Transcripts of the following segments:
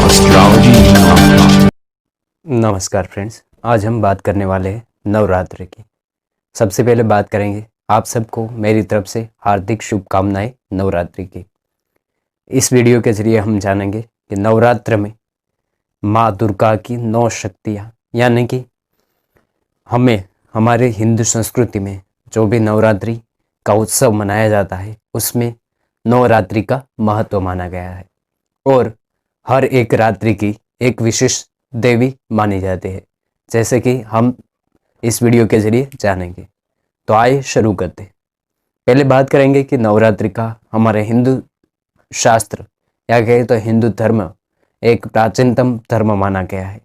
astrology.com। नमस्कार फ्रेंड्स, आज हम बात करने वाले हैं नवरात्र की। सबसे पहले बात करेंगे, आप सबको मेरी तरफ से हार्दिक शुभकामनाएं नवरात्रि की। इस वीडियो के जरिए हम जानेंगे कि नवरात्र में माँ दुर्गा की 9 शक्तियाँ, यानी कि हमें हमारे हिंदू संस्कृति में जो भी नवरात्रि का उत्सव मनाया जाता है उसमें नवरात्रि का महत्व माना गया है और हर एक रात्रि की एक विशेष देवी मानी जाती है, जैसे कि हम इस वीडियो के जरिए जानेंगे। तो आइए शुरू करते हैं। पहले बात करेंगे कि नवरात्रि का हमारे हिंदू शास्त्र या कहे तो हिंदू धर्म एक प्राचीनतम धर्म माना गया है।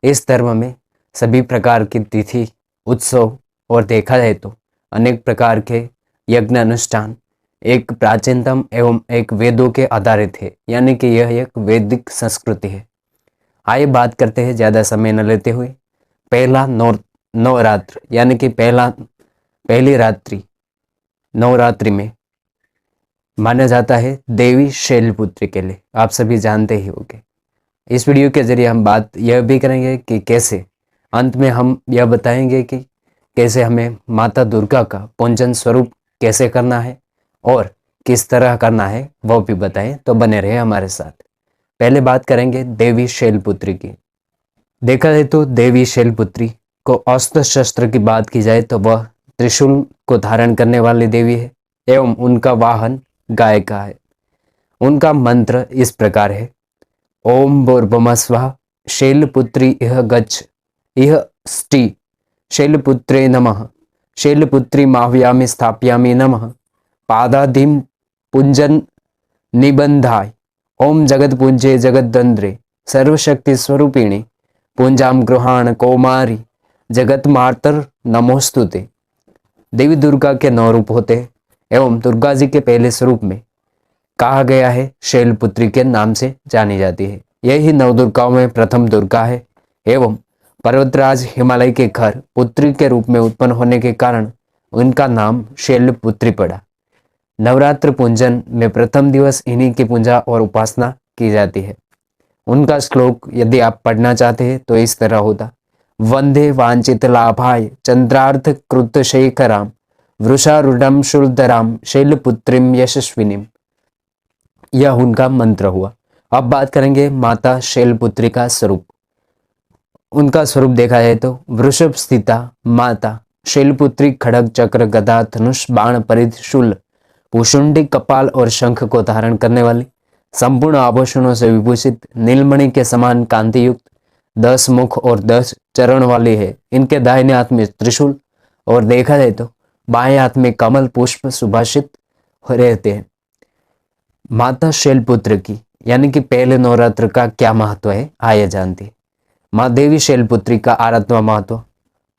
इस धर्म में सभी प्रकार की तिथि, उत्सव और देखा जाए तो अनेक प्रकार के यज्ञ अनुष्ठान एक प्राचीनतम एवं एक वेदों के आधारित है, यानी कि यह एक वैदिक संस्कृति है। आइए बात करते हैं ज़्यादा समय न लेते हुए। पहला नवरात्र यानी कि पहली रात्रि नवरात्रि में माना जाता है देवी शैलपुत्री के लिए। आप सभी जानते ही होंगे। इस वीडियो के जरिए हम बात यह भी करेंगे कि कैसे, अंत में हम यह बताएंगे कि कैसे हमें माता दुर्गा का पूजन स्वरूप कैसे करना है और किस तरह करना है वो भी बताएं। तो बने रहे हमारे साथ। पहले बात करेंगे देवी शैलपुत्री की। देखा जाए तो देवी शैलपुत्री को अस्त्र शस्त्र की बात की जाए तो वह त्रिशूल को धारण करने वाली देवी है एवं उनका वाहन गाय का है। उनका मंत्र इस प्रकार है, ओम भूर्भुवः स्वः शैलपुत्री इह गच्छ इह स्टी शैलपुत्रे नमः शैलपुत्री माह्यामि स्थापयामि नमः पादादिं पुंजन निबंधाय ओम जगतपुंजे जगद्दंद्रे सर्वशक्ति स्वरूपिणी पुंजाम गृहाण कौमारी जगत मातर नमोस्तुते। देवी दुर्गा के 9 रूप होते एवं दुर्गा जी के पहले स्वरूप में कहा गया है शैलपुत्री के नाम से जानी जाती है। यही 9 दुर्गाओं में प्रथम दुर्गा है एवं पर्वतराज हिमालय के घर पुत्री के रूप में उत्पन्न होने के कारण उनका नाम शैलपुत्री पड़ा। नवरात्र पूजन में प्रथम दिवस इन्हीं की पूजा और उपासना की जाती है। उनका श्लोक यदि आप पढ़ना चाहते हैं तो इस तरह होता, वंदे वांछित लाभाय चंद्रार्थ कृत शेखराम वृषारूढ़म शूलधराम शैलपुत्रीम यशस्विनीम। यह उनका मंत्र हुआ। अब बात करेंगे माता शैलपुत्री का स्वरूप। उनका स्वरूप देखा जाए तो वृषभ स्थिता माता शैलपुत्री खड़ग चक्र गदा धनुष बाण परिध शूल भूषुंडी कपाल और शंख को धारण करने वाली, संपूर्ण आभूषणों से विभूषित, नीलमणि के समान कांति युक्त, 10 मुख और 10 चरण वाली है। इनके दाहिने हाथ में त्रिशूल और देखा जाए तो बाएं हाथ में कमल पुष्प सुभाषित रहते हैं। माता शैलपुत्र की यानी कि पहले नवरात्र का क्या महत्व है, आइए जानते हैं। माँ देवी शैलपुत्री का आराधना महत्व।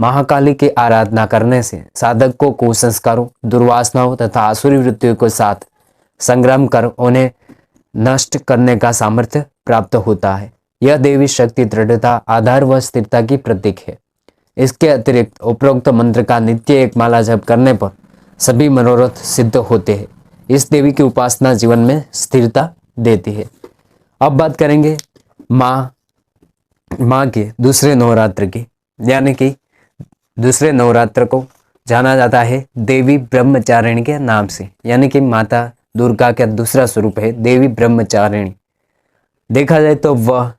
महाकाली की आराधना करने से साधक को कुसंस्कारों, दुर्वासनाओं तथा आसुरी वृत्तियों के साथ संग्राम कर उन्हें नष्ट करने का सामर्थ्य प्राप्त होता है। यह देवी शक्ति दृढ़ता, आधार व स्थिरता की प्रतीक है। इसके अतिरिक्त उपरोक्त मंत्र का नित्य एक माला जप करने पर सभी मनोरथ सिद्ध होते हैं। इस देवी की उपासना जीवन में स्थिरता देती है। अब बात करेंगे माँ के दूसरे नवरात्र की, यानी कि दूसरे नवरात्र को जाना जाता है देवी ब्रह्मचारिणी के नाम से, यानी कि माता दुर्गा का दूसरा स्वरूप है देवी ब्रह्मचारिणी। देखा जाए तो वह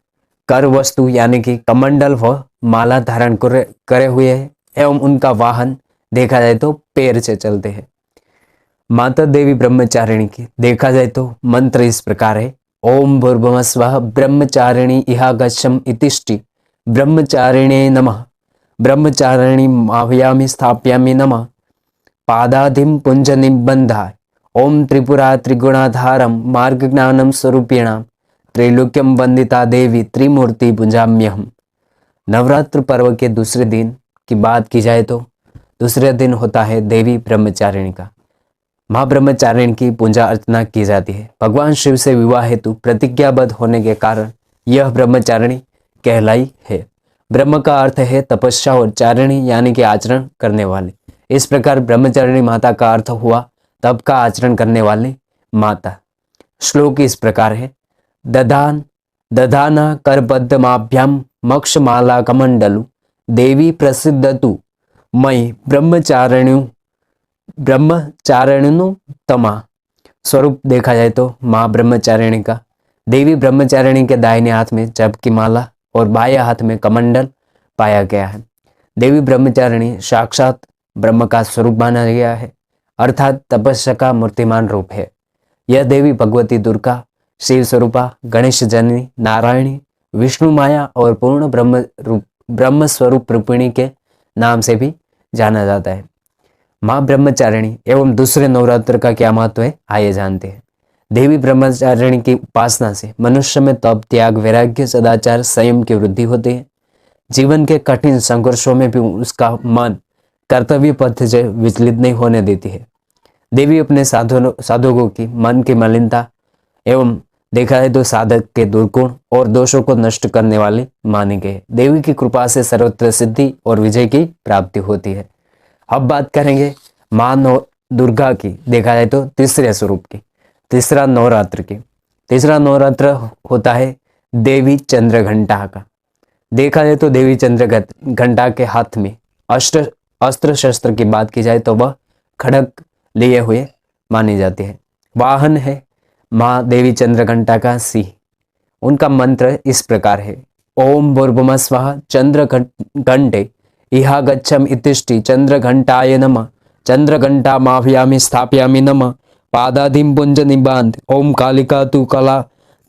कर वस्तु यानी कि कमंडल व माला धारण करे हुए है एवं उनका वाहन देखा जाए तो पैर से चलते हैं। माता देवी ब्रह्मचारिणी की देखा जाए तो मंत्र इस प्रकार है, ओम भूर्भुवः स्वः ब्रह्मचारिणी इहा गच्छम इतिष्टि ब्रह्मचारिणे नमः ब्रह्मचारिणी माह्यामि स्थापयामि नमः पादादिं पुंज निबंधाय ओम त्रिपुरा त्रिगुणाधारम मार्ग ज्ञानम स्वरूपिणाम त्रैलोक्यम वंदिता देवी त्रिमूर्ति भुजाम्यहम। नवरात्र पर्व के दूसरे दिन की बात की जाए तो दूसरे दिन होता है देवी ब्रह्मचारिणी का। माँ ब्रह्मचारिणी की पूजा अर्चना की जाती है। भगवान शिव से विवाह हेतु प्रतिज्ञाबद्ध होने के कारण यह ब्रह्मचारिणी कहलाई है। ब्रह्म का अर्थ है तपस्या और चारिणी यानी कि आचरण करने वाले। इस प्रकार ब्रह्मचारिणी माता का अर्थ हुआ तप का आचरण करने वाली माता। श्लोक इस प्रकार है, ददान दधाना करपद्माभ्याम मक्षमाला कमंडलु देवी प्रसिद्धतु मई ब्रह्मचारिणु तमा। स्वरूप देखा जाए तो माँ ब्रह्मचारिणी का देवी ब्रह्मचारिणी के दाहिने हाथ में जप की माला और बाएं हाथ में कमंडल पाया गया है। देवी ब्रह्मचारिणी साक्षात ब्रह्म का स्वरूप माना गया है, अर्थात तपस्या का मूर्तिमान रूप है। यह देवी भगवती दुर्गा, शिव स्वरूपा, गणेश जननी, नारायणी, विष्णु माया और पूर्ण ब्रह्म स्वरूप रूपिणी के नाम से भी जाना जाता है। माँ ब्रह्मचारिणी एवं दूसरे नवरात्र का क्या महत्व है, आइए जानते हैं। देवी ब्रह्मचारिणी की उपासना से मनुष्य में तप, त्याग, वैराग्य, सदाचार, संयम की वृद्धि होती है। जीवन के कठिन संघर्षों में भी उसका मन कर्तव्य पथ से विचलित नहीं होने देती है। देवी अपने साधकों की मन की मलिनता एवं देखा है तो साधक के दुर्गुण और दोषों को नष्ट करने वाली मानी गई है। देवी की कृपा से सर्वत्र सिद्धि और विजय की प्राप्ति होती है। अब बात करेंगे माँ दुर्गा की, देखा जाए तो तीसरे स्वरूप की, तीसरा नवरात्र की। तीसरा नवरात्र होता है देवी चंद्रघंटा का। देखा जाए तो देवी चंद्रघंटा के हाथ में अस्त्र शस्त्र की बात की जाए तो वह खड़ग लिए हुए मानी जाती है। वाहन है माँ देवी चंद्रघंटा का सिंह। उनका मंत्र इस प्रकार है, ओम भूर्भुवः स्वः चंद्रघंटे इहा गच्छम इतिष्ठि चंद्रघंटाय नमः चंद्रघंटा माभयामि स्थापयामि नमः पादादिं पुंज निबांध ओम कालिका तु कला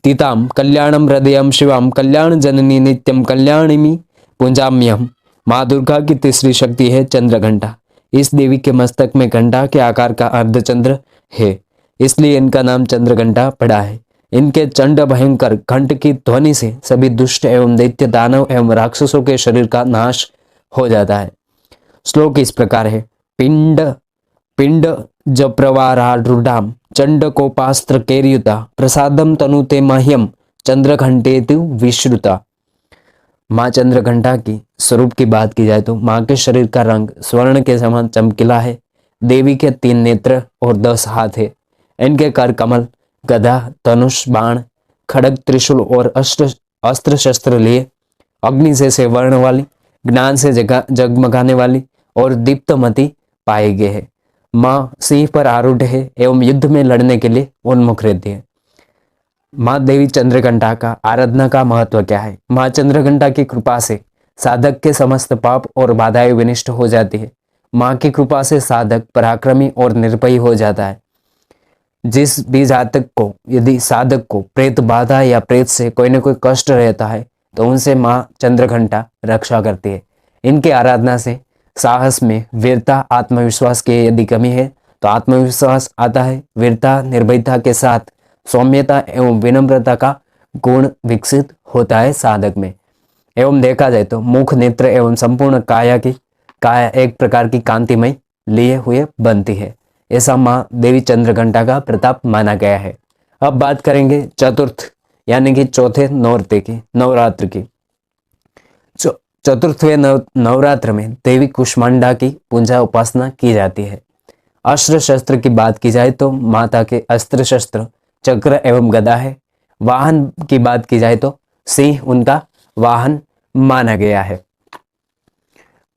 तीताम कल्याणम हृदयम शिवाम कल्याण जननी नित्यम कल्याणिमी पुंजाम्यहम। माँ दुर्गा की तीसरी शक्ति है चंद्रघंटा। इस देवी के मस्तक में घंटा के आकार का अर्धचंद्र है, इसलिए इनका नाम चंद्रघंटा पड़ा है। इनके चंड भयंकर घंट की ध्वनि से सभी दुष्ट एवं दैत्य, दानव एवं राक्षसों के शरीर का नाश हो जाता है। श्लोक इस प्रकार है, पिंड जप्रवारारूढ़ाम चंडकोपास्त्र केर्युता प्रसादम तनुते मह्यम चंद्रघंटेतु विश्रुता। माँ चंद्रघंटा की स्वरूप की बात की जाए तो माँ के शरीर का रंग स्वर्ण के समान चमकीला है। देवी के 3 नेत्र और 10 हाथ है। इनके कर कमल, गदा, धनुष, बाण, खड़ग, त्रिशूल और अस्त्र शस्त्र लिए अग्नि से वर्ण वाली, ज्ञान से जगमगाने वाली और दीप्तमती पाए गए है। माँ सिंह पर आरूढ़ है एवं युद्ध में लड़ने के लिए उन्मुख रहती है। माँ देवी चंद्रघंटा का आराधना का महत्व क्या है? माँ चंद्रघंटा की कृपा से साधक के समस्त पाप और बाधाएं विनष्ट हो जाती है। माँ की कृपा से साधक पराक्रमी और निर्भयी हो जाता है। जिस भी जातक को, यदि साधक को प्रेत बाधा या प्रेत से कोई न कोई कष्ट रहता है तो उनसे माँ चंद्रघंटा रक्षा करती है। इनकी आराधना से साहस में वीरता, आत्मविश्वास की यदि कमी है तो आत्मविश्वास आता है। वीरता, निर्भयता के साथ सौम्यता एवं विनम्रता का गुण विकसित होता है साधक में। एवं देखा जाए तो मुख, नेत्र एवं संपूर्ण काया एक प्रकार की कांतिमय लिए हुए बनती है। ऐसा माँ देवी चंद्रघंटा का प्रताप माना गया है। अब बात करेंगे चतुर्थ यानी कि चौथे नवरात्र की। चतुर्थवें नवरात्र में देवी कुष्मांडा की पूजा उपासना की जाती है। अस्त्र शस्त्र की बात की जाए तो माता के अस्त्र शस्त्र चक्र एवं गदा है। वाहन की बात की जाए तो सिंह उनका वाहन माना गया है।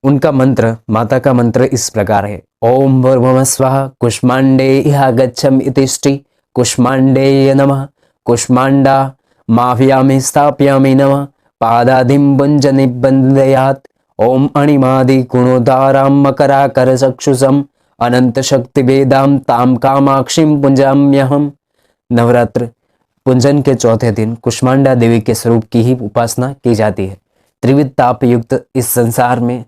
उनका मंत्र, माता का मंत्र इस प्रकार है, ओम भूर्भुवः स्वः कुष्मांडे इहा गच्छम इतिष्ठि कुष्मांडेय नमः कुष्मांडा माभयामि स्थापयामि नमः पादादिं भुञ्ज निबन्धयात् ओम अणिमादि गुणोदारां मकराकर चक्षुषम अनंत शक्ति वेदाम ताम कामाक्षीं पुंजाम्यहम। नवरात्र पुंजन के चौथे दिन कुष्मांडा देवी के स्वरूप की ही उपासना की जाती है। त्रिविध ताप युक्त इस संसार में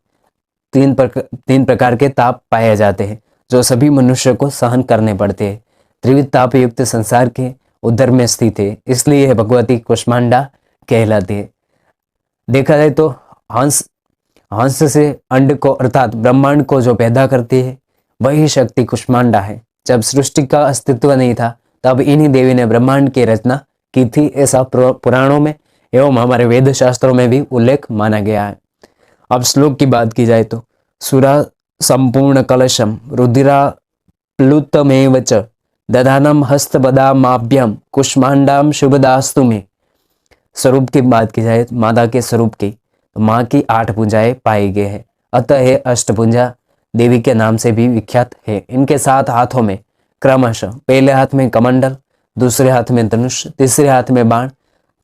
तीन प्रकार के ताप पाए जाते हैं जो सभी मनुष्य को सहन करने पड़ते हैं। त्रिविध ताप युक्त संसार के उदर में स्थित है, इसलिए भगवती कुष्मांडा कहलाती है। देखा जाए तो हंस से अंड को अर्थात ब्रह्मांड को जो पैदा करती है वही शक्ति कुष्मांडा है। जब सृष्टि का अस्तित्व नहीं था तब इन्हीं देवी ने ब्रह्मांड की रचना की थी, ऐसा पुराणों में एवं हमारे वेद शास्त्रों में भी उल्लेख माना गया है। अब श्लोक की बात की जाए तो सुरा संपूर्ण कलशम रुधिरा प्लुतमेव च दधानम हस्तपदामाभ्यम कुष्मांडाम शुभदास्तु में। स्वरूप की बात की जाए, माता के स्वरूप की, तो माँ की 8 भुजाएं पाई गई है, अतः ये अष्टभुजा देवी के नाम से भी विख्यात है। इनके 7 हाथों में क्रमशः पहले हाथ में कमंडल, दूसरे हाथ में धनुष, तीसरे हाथ में बाण,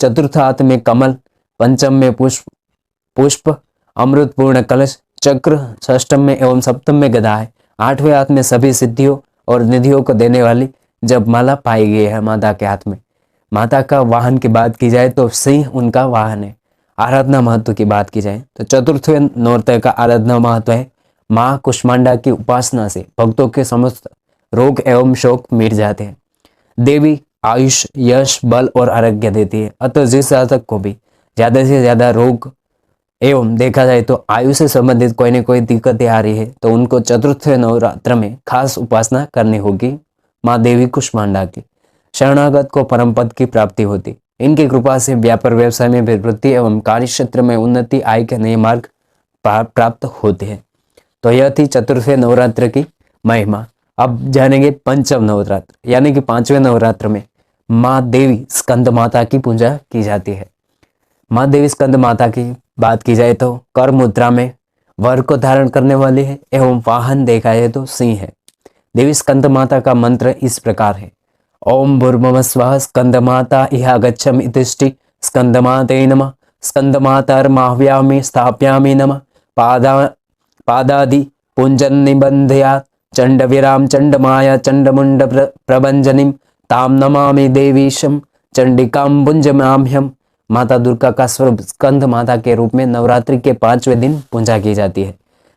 चतुर्थ हाथ में कमल, पंचम में पुष्प अमृतपूर्ण कलश, चक्र, षष्टम में एवं सप्तम में गदा है। 8वें हाथ में सभी सिद्धियों और निधियों को देने वाली जपमाला पाई गई है माता के हाथ में। माता का वाहन की बात की जाए तो सिंह उनका वाहन है। आराधना महत्व की बात की जाए तो चतुर्थवें नवरात्र का आराधना महत्व है। माँ कुष्मांडा की उपासना से भक्तों के समस्त रोग एवं शोक मिट जाते हैं। देवी आयुष, यश, बल और आरोग्य देती है, अतः जिस साधक को भी ज्यादा से ज्यादा रोग एवं देखा जाए तो आयु से संबंधित कोई न कोई दिक्कतें आ रही है तो उनको चतुर्थ नवरात्र में खास उपासना करनी होगी माँ देवी कुष्मांडा की। शरणागत को परम पद की प्राप्ति होती। इनकी कृपा से व्यापार व्यवसाय में वृद्धि एवं कार्य क्षेत्र में उन्नति, आय के नए मार्ग प्राप्त होते हैं। तो यह थी चतुर्थ नवरात्र की महिमा। अब जानेंगे पंचम नवरात्र यानी कि 5वें नवरात्र में माँ देवी स्कंद माता की पूजा की जाती है। माँ देवी स्कंद माता की बात की जाए तो कर मुद्रा में वर को धारण करने वाली है एवं वाहन देखा जाए तो सिंह है। देवी स्कंद माता का मंत्र इस प्रकार है। ओम भूर्भुवः स्वः स्कंद माता इह गच्छम इतिष्ठि स्कंद माते नमः स्कंद मातर्माह्वयामि स्थापयामि नमः पादादि पुंजन निबंधयात् चंड विराम चंड माया चंड मुंड प्रभंजनिम ताम नमामि देवीशम चंडिकाम पुंजमाम्यहम। माता दुर्गा का स्वरूप स्कंद माता के रूप में नवरात्रि के 5वें दिन पूजा की जाती है।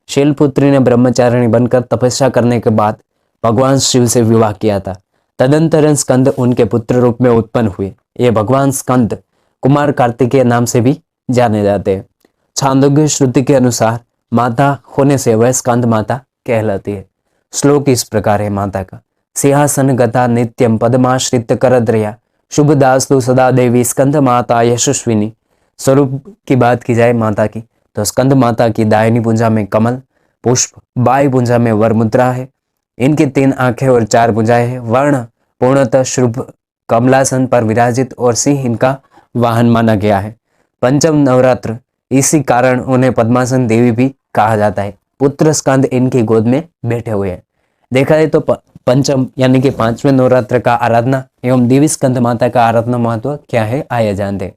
शैलपुत्री ने ब्रह्मचारिणी बनकर तपस्या करने के बाद भगवान शिव से विवाह किया था। तदंतरन स्कंद उनके पुत्र रूप में उत्पन्न हुए। ये भगवान स्कंद कुमार कार्तिकेय नाम से भी जाने जाते हैं। छांदोग्य श्रुति के अनुसार माता होने से वह स्कंद माता कहलाती है। श्लोक इस प्रकार है माता का। सिंहासन गता नित्यम पद्माश्रित करद्रया शुभदास्तु सदा देवी स्कंद माता यशस्विनी। स्वरूप की बात की जाए माता की तो स्कंद माता की दाहिनी भुजा में कमल पुष्प, बाई भुजा में वर मुद्रा है। इनकी 3 आंखें और 4 भुजाएं हैं। वर्ण पूर्णतः शुभ कमलासन पर विराजित और सिंह इनका वाहन माना गया है। पंचम नवरात्र इसी कारण उन्हें पद्मासन देवी भी कहा जाता है। पुत्र स्कंद इनकी गोद में बैठे हुए हैं। देखा जाए तो पंचम यानी कि 5वें नवरात्र का आराधना एवं देवी स्कंद माता का आराधना महत्व क्या है आइए जानते हैं।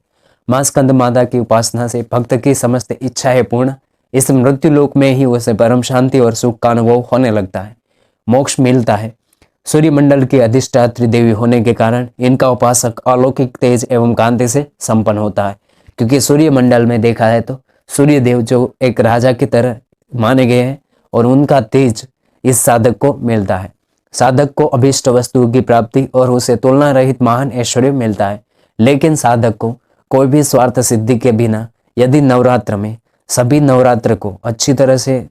मां स्कंद माता की उपासना से भक्त की समस्त इच्छाएं पूर्ण, इस मृत्यु लोक में ही उसे परम शांति और सुख का अनुभव होने लगता है, मोक्ष मिलता है। सूर्य मंडल की अधिष्ठात्री देवी होने के कारण इनका उपासक अलौकिक तेज एवं कांति से संपन्न होता है। क्योंकि सूर्य मंडल में देखा जाए तो सूर्य देव जो एक राजा की तरह माने गए हैं और उनका तेज इस साधक को मिलता है। साधक को अभीष्ट वस्तुओं की प्राप्ति और उसे तुलना रहित महान ऐश्वर्य मिलता है। लेकिन साधक को कोई भी स्वार्थ सिद्धि के बिना यदि नवरात्र में सभी नवरात्र को अच्छी तरह से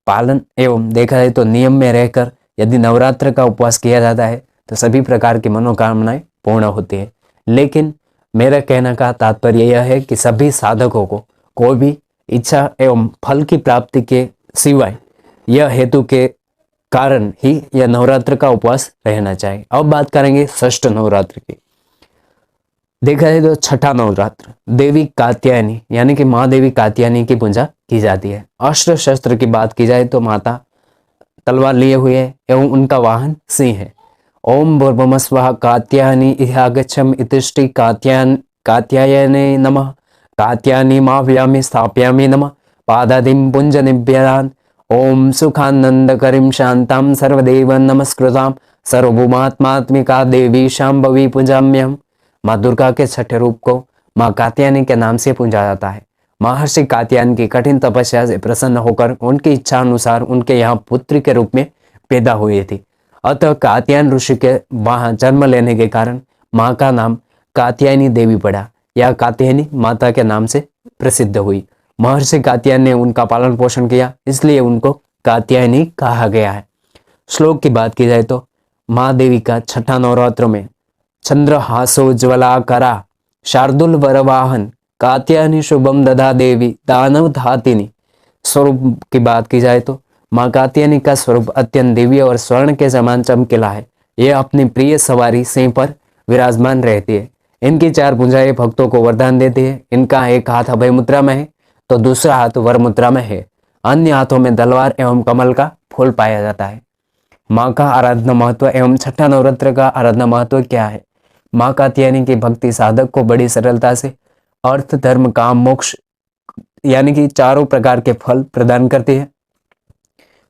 पालन एवं देखा जाए तो नियम में रहकर यदि नवरात्र का उपवास किया जाता है तो सभी प्रकार की मनोकामनाएं पूर्ण होती है। लेकिन मेरा कहने का तात्पर्य यह है कि सभी साधकों को कोई भी इच्छा एवं फल की प्राप्ति के सिवाय यह हेतु के कारण ही यह नवरात्र का उपवास रहना चाहिए। अब बात करेंगे षष्ठ नवरात्र की। देखा जाए तो छठा नवरात्र देवी कात्यायनी यानी कि माँ देवी कात्यायनी की पूजा की जाती है। अस्त्र शस्त्र की बात की जाए तो माता तलवार लिए हुए है एवं उनका वाहन सिंह है। ओम भूर्भुवः स्वः कात्यायनी इहागच्छम इतिष्ठि कात्यायने नमः कात्यायनी माह्वयामि स्थापयामि नमः पादादिं पुंजनिभ्यान् ओम सुखानंदकरीं शांतां सर्वदेव नमस्कृतां सर्वभूमात्मात्मिका देवी शांभवी पूजाम्यहम्। माँ दुर्गा के छठे रूप को माँ कात्यायनी के नाम से पूजा जाता है। महर्षि कात्यायन की कठिन तपस्या से प्रसन्न होकर उनकी इच्छा अनुसार उनके यहाँ पुत्री के रूप में पैदा हुई थी। अतः कात्यायन ऋषि के वहां जन्म लेने के कारण माँ का नाम कात्यायनी देवी पड़ा या कात्यायनी माता के नाम से प्रसिद्ध हुई। महर्षि कात्यायन ने उनका पालन पोषण किया, इसलिए उनको कात्यायनी कहा गया है। श्लोक की बात की जाए तो माँ देवी का छठा नवरात्र में चंद्रहासोज्वलाकरा शार्दुल वरवाहन कात्यायनी शुभम दधा देवी दानव धातिनी। स्वरूप की बात की जाए तो माँ कात्यायनी का स्वरूप अत्यंत दिव्य और स्वर्ण के समान चमकीला है। यह अपनी प्रिय सवारी सिंह पर विराजमान रहती है। इनकी 4 भुजाएं भक्तों को वरदान देती है। इनका एक हाथ अभय मुद्रा में है तो दूसरा हाथ वर मुद्रा में है। अन्य हाथों में तलवार एवं कमल का फूल पाया जाता है। माँ का आराधना महत्व एवं छठा नवरात्र का आराधना महत्व क्या है? माँ का यानी कि भक्ति साधक को बड़ी सरलता से अर्थ, धर्म, काम, मोक्ष यानी कि चारों प्रकार के फल प्रदान करती है।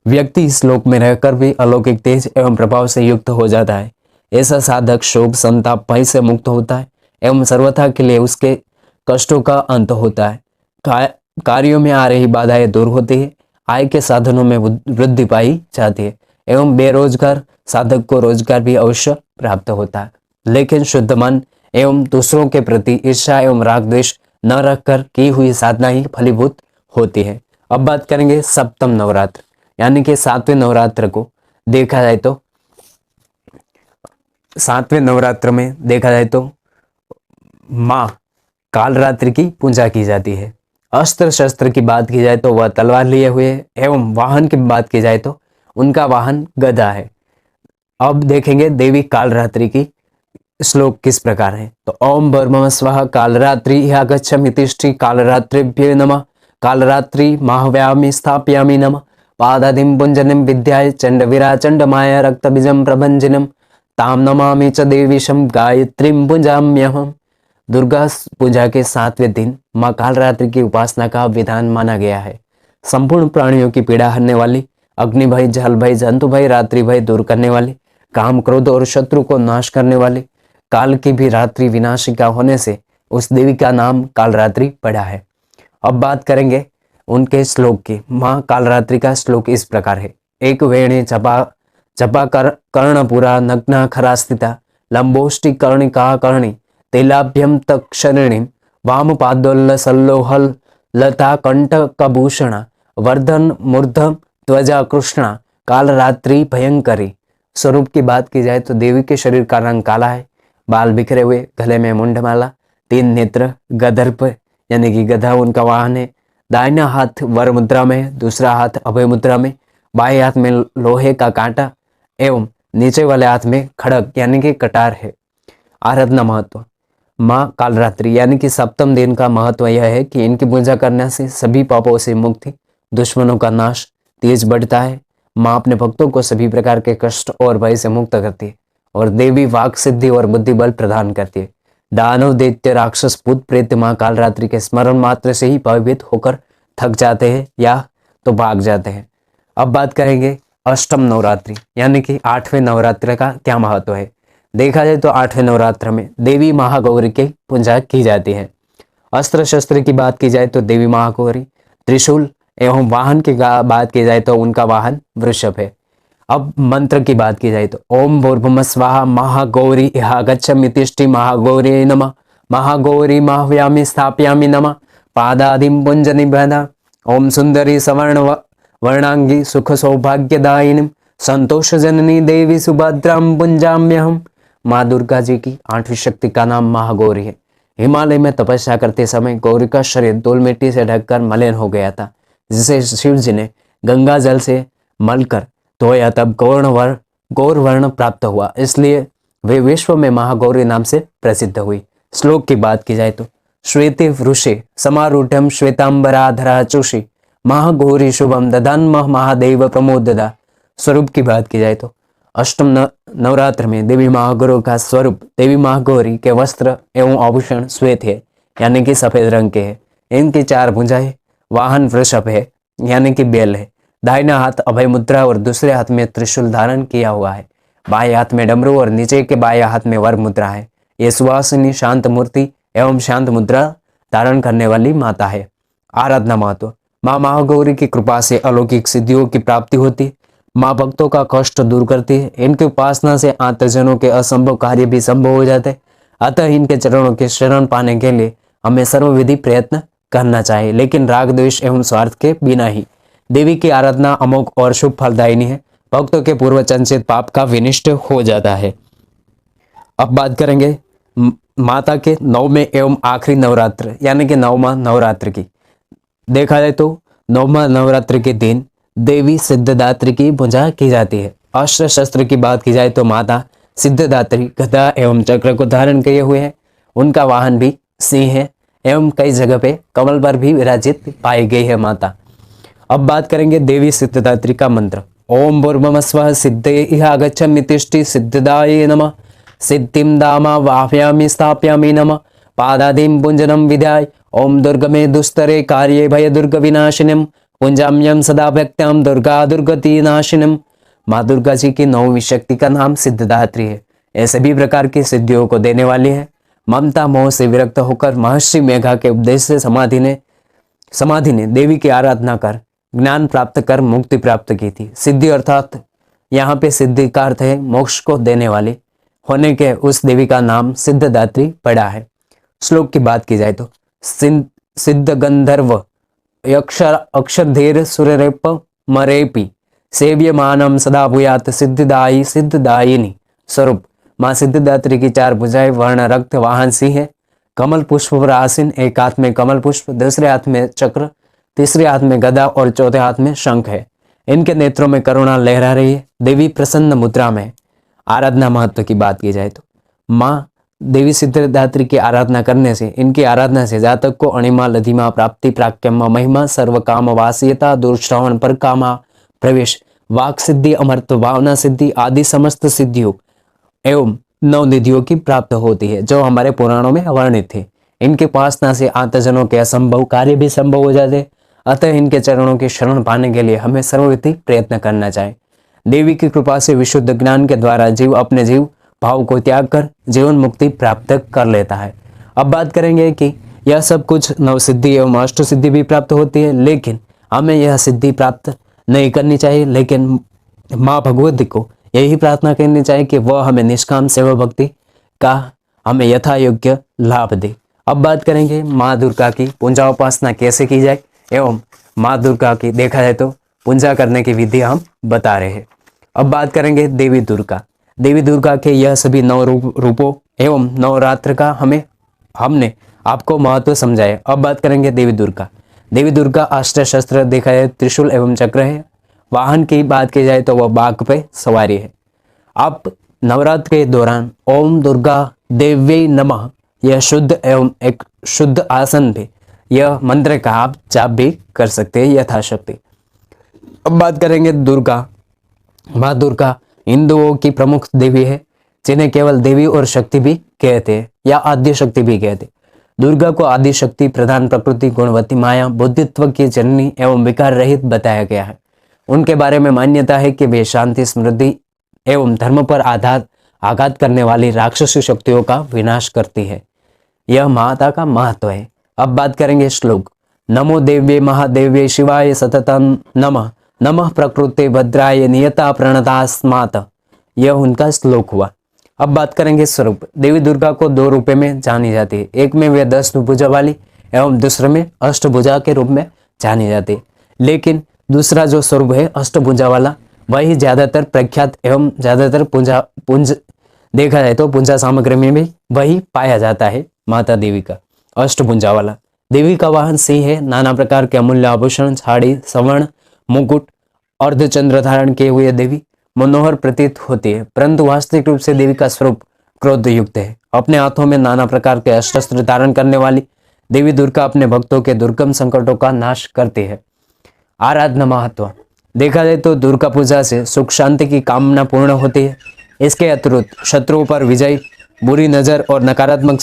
व्यक्ति इस लोक में रहकर भी अलौकिक तेज एवं प्रभाव से युक्त हो जाता है। ऐसा साधक शोक, संताप, भय से मुक्त होता है एवं सर्वथा के लिए उसके कष्टों का अंत होता है। कार्यों में आ रही बाधाएं दूर होती है। आय के साधनों में वृद्धि पाई जाती है एवं बेरोजगार साधक को रोजगार भी अवश्य प्राप्त होता है। लेकिन शुद्ध मन एवं दूसरों के प्रति ईर्ष्या एवं राग द्वेष न रखकर की हुई साधना ही फलीभूत होती है। अब बात करेंगे सप्तम नवरात्र यानी कि 7वें नवरात्र को देखा जाए तो 7वें नवरात्र में देखा जाए तो माँ कालरात्रि की पूजा की जाती है। अस्त्र शस्त्र की बात की जाए तो वह तलवार लिए हुए है एवं वाहन की बात की जाए तो उनका वाहन गदा है। अब देखेंगे देवी कालरात्रि की श्लोक किस प्रकार है। तो ओम भर्म स्वः कालरात्रि आगच्छामि तिष्ठि कालरात्रिभ्यो नमः कालरात्रि माहव्यामि स्थापयामि नमः पादादिं पुंजनिं विद्याय चंडवीरा चंडमाया रक्तबीजं प्रभंजनम ताम नमामि च देवीशं गायत्रीं पूजाम्यहम्। दुर्गा पूजा के 7वें दिन माँ कालरात्रि की उपासना का विधान माना गया है। संपूर्ण प्राणियों की पीड़ा हरने वाली, अग्नि भय, जल भय, जंतु भय, रात्रि भय दूर करने वाली, काम, क्रोध और शत्रु को नाश करने वाली, काल की भी रात्रि विनाशिका होने से उस देवी का नाम कालरात्रि पड़ा है। अब बात करेंगे उनके श्लोक की। माँ कालरात्रि का श्लोक इस प्रकार है। एक वेणे जपा कर्णपुरा नग्ना खरा स्थिता लंबोष्टि कर्णिका कर्णि तैलाभ्यम तक्षरिणी वाम पादोल्ल सल्लोहल लता कंटकभूषणा वर्धन मूर्ध ध्वजा कृष्णा कालरात्रि भयंकरी। स्वरूप की बात की जाए तो देवी के शरीर का रंग काला है, बाल बिखरे हुए, गले में मुंडमाला, 3 नेत्र, गदर्प यानी कि गधा उनका वाहन है। दाहिना हाथ वर मुद्रा में, दूसरा हाथ अभय मुद्रा में, बाएं हाथ में लोहे का कांटा एवं नीचे वाले हाथ में खड़ग यानी कि कटार है। आराधना महत्व। माँ कालरात्रि यानी कि सप्तम दिन का महत्व यह है कि इनकी पूजा करने से सभी पापों से मुक्ति, दुश्मनों का नाश, तेज बढ़ता है। माँ अपने भक्तों को सभी प्रकार के कष्ट और भय से मुक्त करती है और देवी वाक सिद्धि और बुद्धि बल प्रदान करती है। दानव, दैत्य, राक्षस, भूत, प्रेत माँ कालरात्रि के स्मरण मात्र से ही भयभीत होकर थक जाते हैं या तो भाग जाते हैं। अब बात करेंगे अष्टम नवरात्रि यानी कि 8वें नवरात्र का क्या महत्व है। देखा जाए तो 8वें नवरात्र में देवी महागौरी की पूजा की जाती है। अस्त्र शस्त्र की बात की जाए तो देवी महागौरी, त्रिशूल एवं वाहन की बात की जाए तो उनका वाहन वृषभ है। अब मंत्र की बात की जाए तो ओम भूर्भुवः स्वाहा महागौरी आगच्छामि तिष्ठि महागौरी नमः महागौरी माहव्यामि स्थापयामि नमः पादादिं पुंजनिबधा ओम सुंदरी सवर्ण वर्णांगी सुख सौभाग्यदायिनी संतोष जननी देवी सुभद्रां पूजाम्यहम्। माँ दुर्गा जी की 8वीं शक्ति का नाम महागौरी है। हिमालय में तपस्या करते समय गौरी का शरीर धूल मिट्टी से ढककर मलिन हो गया था, जिसे शिव जी ने गंगा जल से मलकर धोया, तब गौर वर्ण प्राप्त हुआ, इसलिए वे विश्व में महागौरी नाम से प्रसिद्ध हुई। श्लोक की बात की जाए तो श्वेते वृषे समारूढ़ श्वेतांबराधरा चुषी महागौरी शुभम ददान्मः महादेव प्रमोददा। स्वरूप की बात की जाए तो अष्टम नवरात्र में देवी महागौरी का स्वरूप, देवी महागौरी के वस्त्र एवं आभूषण श्वेत है यानी कि सफेद रंग के है। इनकी 4 भुजाएं, वाहन वृषभ है यानी कि बैल है। दाहिना हाथ अभय मुद्रा और दूसरे हाथ में त्रिशूल धारण किया हुआ है। बाएं हाथ में डमरू और नीचे के बाएं हाथ में वर मुद्रा है। ये सुवासिनी, शांत मूर्ति एवं शांत मुद्रा धारण करने वाली माता है। आराधना महत्व। माँ महागौरी की कृपा से अलौकिक सिद्धियों की प्राप्ति होती। माँ भक्तों का कष्ट दूर करती है। इनकी उपासना से आत्मजनों के असंभव कार्य भी संभव हो जाते हैं। अतः इनके चरणों के शरण पाने के लिए हमें सर्वविधि प्रयत्न करना चाहिए, लेकिन राग द्वेष एवं स्वार्थ के बिना ही। देवी की आराधना अमोघ और शुभ फलदायिनी है। भक्तों के पूर्व संचित पाप का विनिष्ट हो जाता है। अब बात करेंगे माता के 9वें एवं आखिरी नवरात्र यानी कि 9वां नवरात्र की। देखा जाए तो 9वां नवरात्र के दिन देवी सिद्धदात्री की पूजा की जाती है। अस्त्र शस्त्र की बात की जाए तो माता सिद्धदात्री गदा एवं चक्र को धारण किए हुए है। उनका वाहन भी सिंह है एवं कई जगह पे कमल पर भी विराजित पाई गई है माता। अब बात करेंगे देवी सिद्धिदात्री का मंत्र। ओम भूर्भुवस्वः सिद्धये आगच्छन्नितिष्ठि सिद्धिदाय नमः। सिद्धिं दामा वाह्यामि स्थापयामि नमः। पादादिं पुंजनं विधाय ओम दुर्गमे दुस्तरे कार्ये भय दुर्ग विनाशिनम पुंजाम्यम सदा भक्त्याम दुर्गा दुर्गति नाशिनम। माँ दुर्गा जी की नौवीं शक्ति का नाम सिद्धिदात्री है। ये सभी प्रकार की सिद्धियों को देने वाली है। ममता मोह से विरक्त होकर महर्षि मेघा के उपदेश से समाधि ने देवी की आराधना कर ज्ञान प्राप्त कर मुक्ति प्राप्त की थी। सिद्धि अर्थात यहाँ पे सिद्धि का अर्थ है मोक्ष को देने वाली होने के उस देवी का नाम सिद्धिदात्री पड़ा है। श्लोक की बात की जाए तो सिद्ध गंधर्व अक्षरधीर सुरेप मरेपि सेव्यमानम सदा भूयात सिद्धिदायी सिद्धिदायिनी स्वरूप। माँ सिद्धिदात्री की चार भुजाएं वर्ण रक्त वाहन सिंह है। कमल पुष्प पर आसीन, एक हाथ में कमल पुष्प, दूसरे हाथ में चक्र, तीसरे हाथ में गदा और चौथे हाथ में शंख है। इनके नेत्रों में करुणा लहरा रही है। देवी प्रसन्न मुद्रा में। आराधना महत्व की बात की जाए तो माँ देवी सिद्धिदात्री की आराधना करने से, इनकी आराधना से जातक को अणिमा लधिमा प्राप्ति प्राक्यम महिमा सर्व काम वासियता दुर्श्रवण पर कामा प्रवेश वाक सिद्धि अमरत्व भावना सिद्धि आदि समस्त सिद्धियों एवं नवनिधियों की प्राप्त होती है जो हमारे पुराणों में वर्णित थे। इनके उपासना से आतजनों के असंभव कार्य भी संभव हो जाते। अतः इनके चरणों की शरण पाने के लिए हमें सर्वविधि प्रयत्न करना चाहिए। देवी की कृपा से विशुद्ध ज्ञान के द्वारा जीव अपने जीव भाव को त्याग कर जीवन मुक्ति प्राप्त कर लेता है। अब बात करेंगे कि यह सब कुछ नव सिद्धि एवं अष्ट सिद्धि भी प्राप्त होती है, लेकिन हमें यह सिद्धि प्राप्त नहीं करनी चाहिए। लेकिन माँ भगवती को यही प्रार्थना करनी चाहिए कि वह हमें निष्काम सेवा भक्ति का हमें यथा योग्य लाभ दे। अब बात करेंगे माँ दुर्गा की पूजा उपासना कैसे की जाए एवं माँ दुर्गा की देखा जाए तो पूजा करने की विधि हम बता रहे हैं। अब बात करेंगे देवी दुर्गा। देवी दुर्गा के यह सभी नौ रूपों एवं नवरात्र का हमने आपको महत्व समझाया। अब बात करेंगे देवी दुर्गा। देवी दुर्गा अस्त्र शस्त्र देखा जाए त्रिशूल एवं चक्र है। वाहन की बात की जाए तो वह बाघ पे सवारी है। आप नवरात्र के दौरान ओम दुर्गा देव्यै नमः यह शुद्ध एवं एक शुद्ध आसन पे यह मंत्र का आप जाप भी कर सकते हैं यथाशक्ति। अब बात करेंगे दुर्गा। माँ दुर्गा हिंदुओं की प्रमुख देवी है, जिन्हें केवल देवी और शक्ति भी कहते हैं या आद्य शक्ति भी कहते हैं। दुर्गा को आदि शक्ति प्रधान प्रकृति गुणवती माया बुद्धित्व की जननी एवं विकार रहित बताया गया है। उनके बारे में मान्यता है कि वे शांति समृद्धि एवं धर्म पर आघात करने वाली राक्षसी शक्तियों का विनाश करती है। यह माता का महत्व है। अब बात करेंगे श्लोक। नमो देव्ये महादेव्ये शिवाय सततं नमः नमः प्रकृते भद्राय नियता प्रणतास्मात्। यह उनका श्लोक हुआ। अब बात करेंगे स्वरूप। देवी दुर्गा को दो रूप में जानी जाती है। एक में वे 10 भुजा वाली एवं दूसरे में अष्टभुजा के रूप में जानी जाती है। लेकिन दूसरा जो स्वरूप है अष्टभुजा वाला वही ज्यादातर प्रख्यात एवं ज्यादातर पुंज देखा जाए तो पूजा सामग्री में भी वही पाया जाता है। माता देवी का अष्टभुजा वाला। देवी का वाहन सिंह है। नाना प्रकार के अमूल्य आभूषण छाड़ी सवर्ण मुकुट अर्धचंद्र धारण किए हुए देवी मनोहर प्रतीत होती है, परंतु वास्तविक रूप से देवी का स्वरूप क्रोध युक्त है। अपने हाथों में नाना प्रकार के शस्त्र धारण करने वाली देवी दुर्गा अपने भक्तों के दुर्गम संकटों का नाश करती है। आराधना महत्व देखा जाए तो दुर्गा पूजा से सुख शांति की कामना पूर्ण होती है। इसके अतिरिक्त शत्रुओं पर विजय, बुरी नजर और नकारात्मक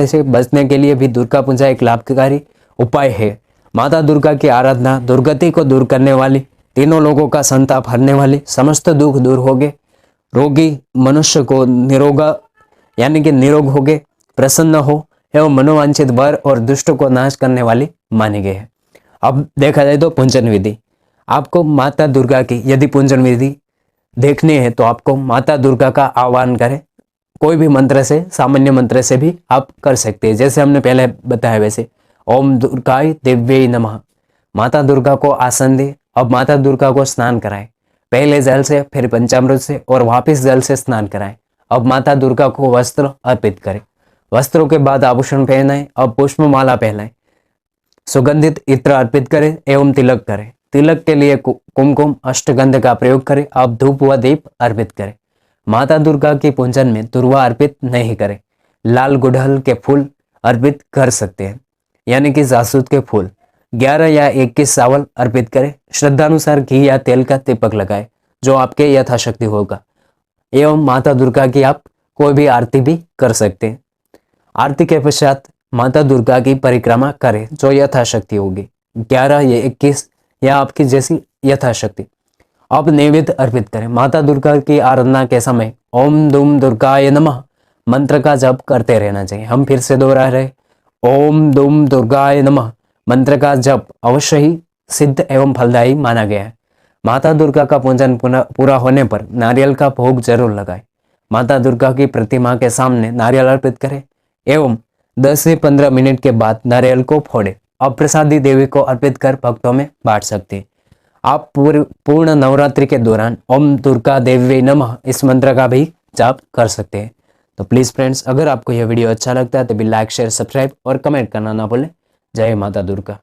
से बचने के लिए भी दुर्गा पूजा एक लाभकारी उपाय है। माता दुर्गा की आराधना दुर्गति को दूर करने वाली, तीनों लोगों का संताप हरने वाली, समस्त दुख दूर हो गए, रोगी मनुष्य को निरोग हो गए, प्रसन्न हो एवं मनोवांछित वर और दुष्ट को नाश करने वाली मानी गई है। अब देखा जाए तो पूजन विधि। आपको माता दुर्गा की यदि पूजन विधि देखनी है तो आपको माता दुर्गा का आह्वान करें। कोई भी मंत्र से, सामान्य मंत्र से भी आप कर सकते हैं। जैसे हमने पहले बताया वैसे ओम दुर्गाय देव्यै नमः। माता दुर्गा को आसन दे। अब माता दुर्गा को स्नान कराएं, पहले जल से फिर पंचामृत से और वापस जल से स्नान कराएं। अब माता दुर्गा को वस्त्र अर्पित करें। वस्त्रों के बाद आभूषण पहनाएं। अब पुष्पमाला पहनाएं, सुगंधित इत्र अर्पित करें एवं तिलक करें। तिलक के लिए कुमकुम अष्टगंध का प्रयोग करें। अब धूप व दीप अर्पित करें। माता दुर्गा के पूजन में दुर्वा अर्पित नहीं करें। लाल गुड़हल के फूल अर्पित कर सकते हैं, यानी कि जासूद के फूल। 11 या 21 चावल अर्पित करें। श्रद्धानुसार घी या तेल का दीपक लगाएं, जो आपके यथाशक्ति होगा। एवं माता दुर्गा की आप कोई भी आरती भी कर सकते हैं। आरती के पश्चात माता दुर्गा की परिक्रमा करें, जो यथाशक्ति होगी। 11 या 21 या आपकी जैसी यथाशक्ति। अब नैवेद्य अर्पित करें। माता दुर्गा की आराधना के समय ओम दुम दुर्गाय नमः मंत्र का जप करते रहना चाहिए। हम फिर से दोहरा रहे, ओम दुम दुर्गाय नमः मंत्र का जप अवश्य ही सिद्ध एवं फलदायी माना गया है। माता दुर्गा का पूजन पूरा होने पर नारियल का भोग जरूर लगाएं। माता दुर्गा की प्रतिमा के सामने नारियल अर्पित करें एवं 10 से 15 मिनट के बाद नारियल को फोड़ें। अब प्रसादी देवी को अर्पित कर भक्तों में बांट सकते हैं। आप पूर्ण नवरात्रि के दौरान ओम दुर्गा देवी नमः इस मंत्र का भी जाप कर सकते हैं। तो प्लीज़ फ्रेंड्स, अगर आपको यह वीडियो अच्छा लगता है तो भी लाइक शेयर सब्सक्राइब और कमेंट करना ना भूलें। जय माता दुर्गा।